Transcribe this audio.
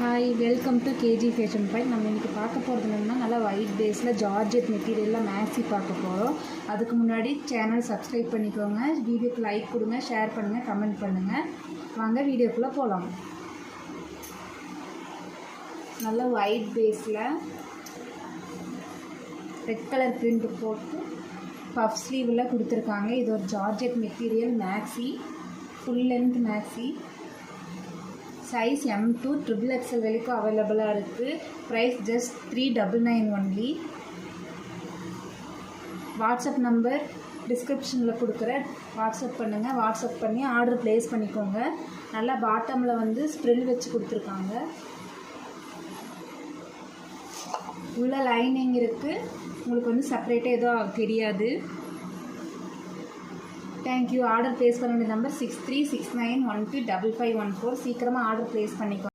Hi, welcome to KG fashion point. நம்ம இன்றைக்கி பார்க்க போகிறது என்னென்னா, நல்லா ஒயிட் பேஸில் ஜார்ஜெட் மெட்டீரியலில் மேக்ஸி பார்க்க போகிறோம். அதுக்கு முன்னாடி சேனல் சப்ஸ்கிரைப் பண்ணிக்கோங்க, வீடியோக்கு லைக் கொடுங்க, ஷேர் பண்ணுங்கள், கமெண்ட் பண்ணுங்கள். வாங்க வீடியோக்குள்ளே போகலாம். நல்லா ஒயிட் பேஸில் ரெட் கலர் பிரிண்ட் போட்டு பஃப் ஸ்லீவில் கொடுத்துருக்காங்க. இது ஒரு georgette material maxi, full length maxi. Size M2 XXL வரைக்கும் அவைலபிளாக இருக்குது. Price just 399 only. WhatsApp number டிஸ்கிரிப்ஷனில் கொடுக்குறேன், வாட்ஸ்அப் பண்ணுங்கள். வாட்ஸ்அப் பண்ணி ஆர்டர் ப்ளேஸ் பண்ணிக்கோங்க. நல்லா பாட்டமில் வந்து ஸ்ப்ரில் வச்சு கொடுத்துருக்காங்க. உள்ள லைனிங் இருக்குது. உங்களுக்கு வந்து செப்பரேட்டாக எதுவும் தெரியாது. தேங்க்யூ. ஆர்டர் ப்ளேஸ் பண்ண வேண்டிய நம்பர் 6369125514. சீக்கிரமாக ஆர்டர் ப்ளேஸ் பண்ணிக்கோ.